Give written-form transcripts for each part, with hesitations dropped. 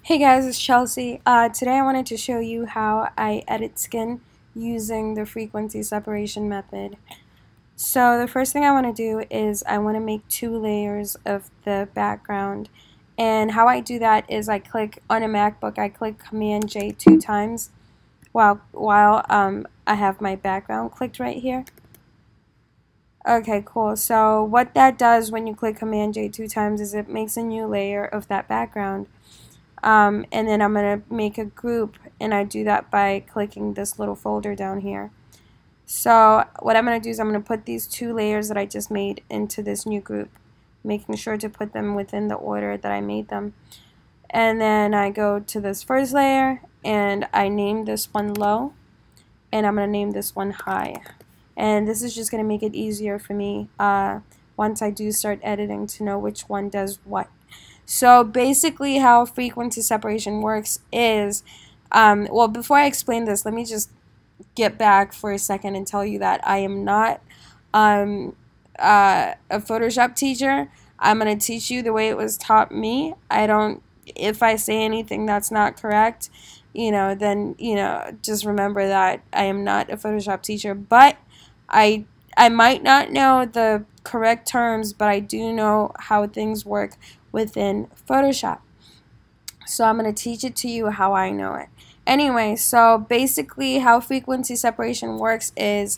Hey guys, it's Chelsea. Today I wanted to show you how I edit skin using the frequency separation method. So the first thing I want to do is I want to make 2 layers of the background. And how I do that is I click on a MacBook, I click Command J 2 times while I have my background clicked right here. Okay, cool. So what that does when you click Command J 2 times is it makes a new layer of that background. And then I'm going to make a group, and I do that by clicking this little folder down here. So what I'm going to do is I'm going to put these 2 layers that I just made into this new group, making sure to put them within the order that I made them. And then I go to this first layer, and I name this one low, and I'm going to name this one high. And this is just going to make it easier for me once I do start editing to know which one does what. So basically how frequency separation works is, well, before I explain this, let me just get back for a second and tell you that I am not a Photoshop teacher. I'm going to teach you the way it was taught me. If I say anything that's not correct, then, just remember that I am not a Photoshop teacher, but I might not know the correct terms, but I do know how things work within Photoshop. So I'm going to teach it to you how I know it. Anyway, so basically how frequency separation works is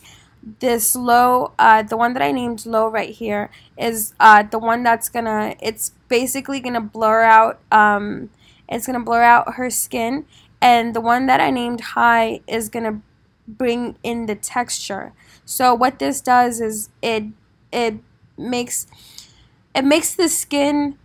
this low, the one that I named low right here is the one that's it's basically gonna blur out, it's gonna blur out her skin, and the one that I named high is gonna bring in the texture. So what this does is it makes the skin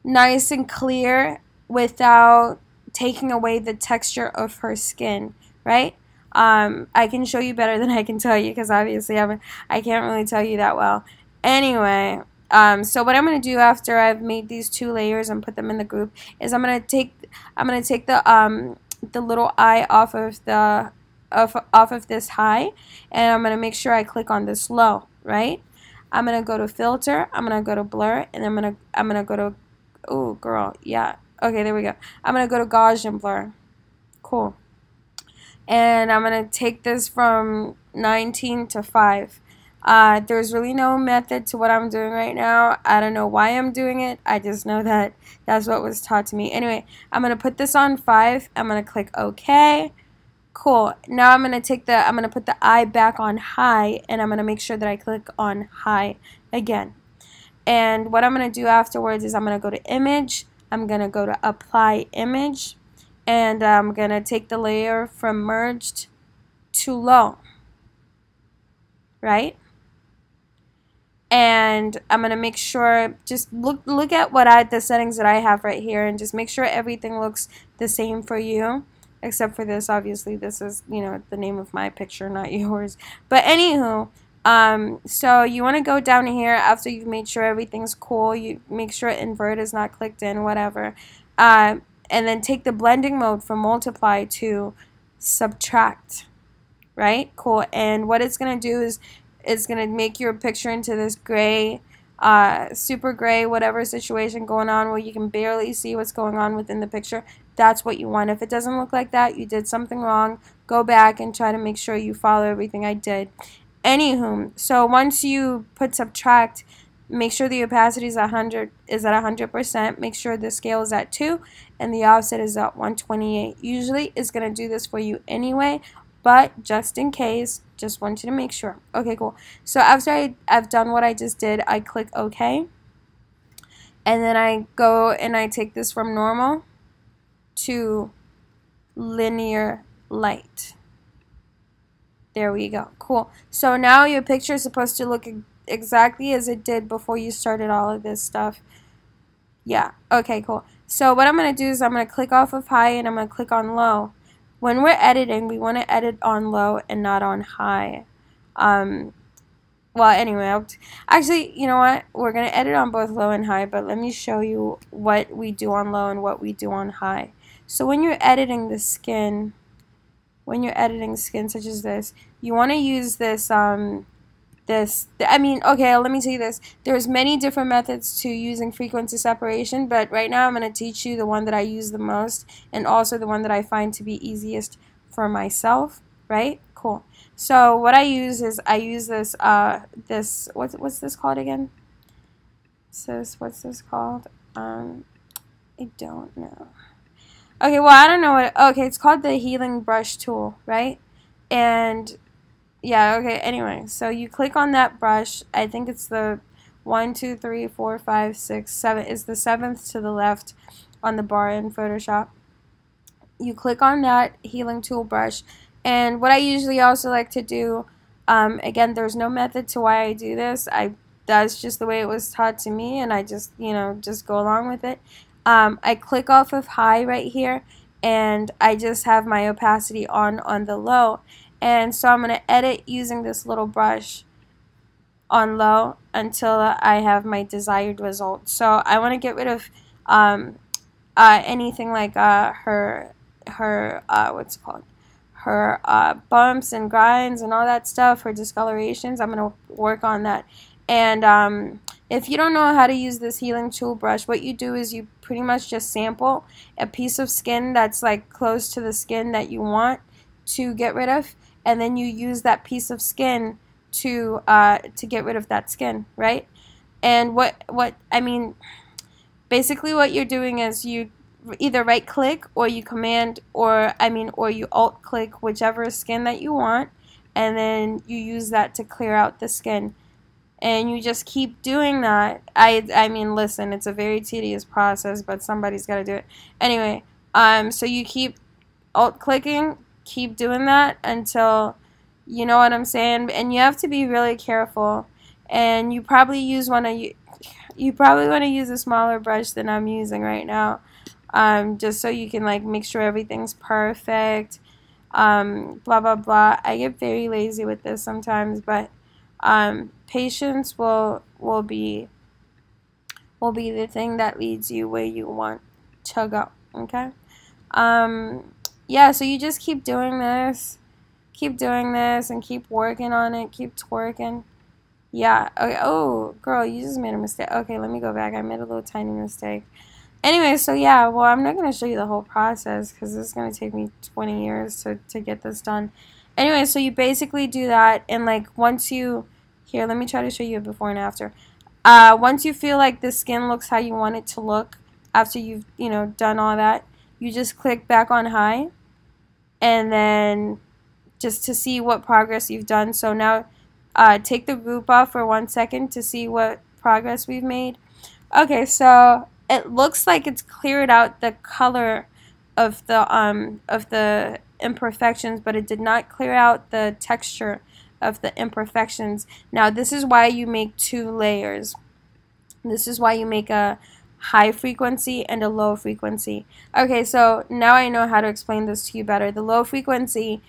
nice and clear without taking away the texture of her skin, right? I can show you better than I can tell you because obviously I can't really tell you that well. Anyway, so what I'm going to do after I've made these 2 layers and put them in the group is I'm going to take the little eye off of this high, and I'm going to make sure I click on this low, right? I'm going to go to filter, I'm going to go to blur, and I'm going to go to, oh girl, yeah, okay, there we go. I'm going to go to Gaussian blur. Cool. And I'm going to take this from 19 to 5. There's really no method to what I'm doing right now. I don't know why I'm doing it. I just know that that's what was taught to me. Anyway, I'm going to put this on 5. I'm going to click OK. Cool. Now I'm going to put the eye back on high, and I'm going to make sure that I click on high again. And what I'm going to do afterwards is I'm going to go to image. I'm going to go to apply image, and I'm going to take the layer from merged to low, right? And I'm going to make sure, just look at the settings that I have right here, and just make sure everything looks the same for you, except for this. Obviously this is, the name of my picture, not yours. But anywho, so you want to go down here after you've made sure everything's cool. You make sure invert is not clicked in, whatever. And then take the blending mode from multiply to subtract, right? Cool. And what it's going to do is it's going to make your picture into this gray, super gray, whatever situation going on where you can barely see what's going on within the picture. That's what you want. If it doesn't look like that, you did something wrong. Go back and try to make sure you follow everything I did. Anywho, so once you put subtract, make sure the opacity is at 100%. Make sure the scale is at 2 and the offset is at 128. Usually it's going to do this for you anyway, but just in case, just want you to make sure. Okay, cool. So after I've done what I just did, I click OK. And then I go and I take this from normal to linear light. There we go. Cool. So now your picture is supposed to look exactly as it did before you started all of this stuff. Yeah. Okay, cool. So what I'm going to do is I'm going to click off of high and I'm going to click on low. When we're editing, we want to edit on low and not on high. Well, anyway, actually, you know what? We're going to edit on both low and high, but let me show you what we do on low and what we do on high. So when you're editing the skin, such as this, you want to use this this. I mean, okay, let me tell you this. There's many different methods to using frequency separation, but right now I'm going to teach you the one that I use the most and also the one that I find to be easiest for myself, right? Cool. So what I use is I use this what's this called again? What's this called? I don't know. Okay, well, I don't know what, okay, it's called the healing brush tool, right? And yeah, okay, anyway, so you click on that brush. I think it's the 1, 2, 3, 4, 5, 6, 7. It's the 7th to the left on the bar in Photoshop. You click on that healing tool brush, and what I usually also like to do, again, there's no method to why I do this. That's just the way it was taught to me, and I just, you know, just go along with it. I click off of high right here, and I just have my opacity on the low. And so I'm going to edit using this little brush on low until I have my desired result. So I want to get rid of anything like her what's it called? Her bumps and grinds and all that stuff, her discolorations. I'm going to work on that. And if you don't know how to use this healing tool brush, what you do is you pretty much just sample a piece of skin that's like close to the skin that you want to get rid of, and then you use that piece of skin to get rid of that skin, right? And what I mean, basically what you're doing is you either right click or you command or you alt click whichever skin that you want, and then you use that to clear out the skin. And you just keep doing that. I mean, listen, it's a very tedious process, but somebody's got to do it. Anyway, so you keep alt clicking, keep doing that until, you know what I'm saying? And you have to be really careful. And you probably you probably want to use a smaller brush than I'm using right now. Just so you can like make sure everything's perfect. Blah blah blah. I get very lazy with this sometimes, but patience will be the thing that leads you where you want to go. Okay. Yeah, so you just keep doing this, and keep working on it, keep twerking. Yeah. Okay. Oh, girl, you just made a mistake. Okay, let me go back. I made a little tiny mistake. Anyway, so yeah, well, I'm not going to show you the whole process because it's going to take me 20 years to get this done. Anyway, so you basically do that, and like once you, here, let me try to show you a before and after. Once you feel like the skin looks how you want it to look after you've, you know, done all that, you just click back on high, and then just to see what progress you've done. So now take the group off for 1 second to see what progress we've made. Okay, so it looks like it's cleared out the color of the imperfections, but it did not clear out the texture of the imperfections. Now this is why you make 2 layers. This is why you make a high frequency and a low frequency. Okay, so now I know how to explain this to you better. The low frequency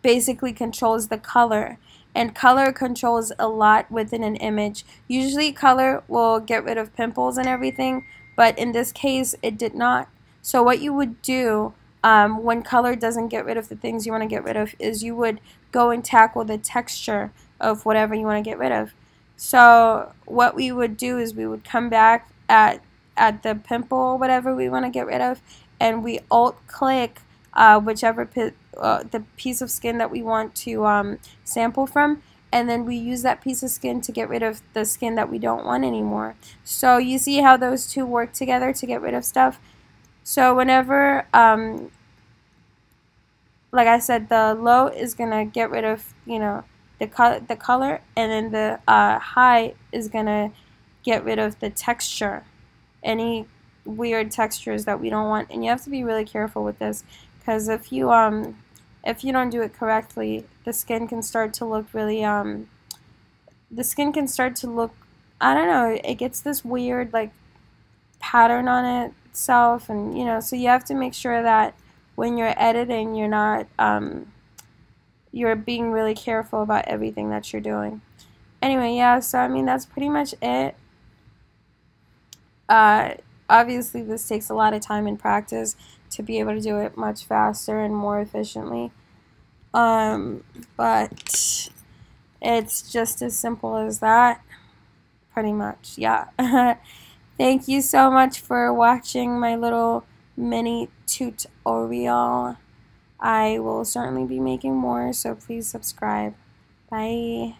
basically controls the color, and color controls a lot within an image. Usually color will get rid of pimples and everything, but in this case it did not. So what you would do when color doesn't get rid of the things you want to get rid of is you would go and tackle the texture of whatever you want to get rid of. So what we would do is we would come back at the pimple or whatever we want to get rid of, and we alt click whichever the piece of skin that we want to sample from, and then we use that piece of skin to get rid of the skin that we don't want anymore. So you see how those two work together to get rid of stuff. So whenever like I said, the low is gonna get rid of, you know, the color, and then the high is gonna get rid of the texture, any weird textures that we don't want. And you have to be really careful with this, because if you don't do it correctly, the skin can start to look really I don't know, it gets this weird like pattern on itself, and you know, so you have to make sure that when you're editing, you're not you're being really careful about everything that you're doing. Anyway, yeah, so I mean that's pretty much it. Obviously this takes a lot of time and practice to be able to do it much faster and more efficiently. But It's just as simple as that, pretty much. Yeah. Thank you so much for watching my little mini tutorial. I will certainly be making more, so please subscribe. Bye.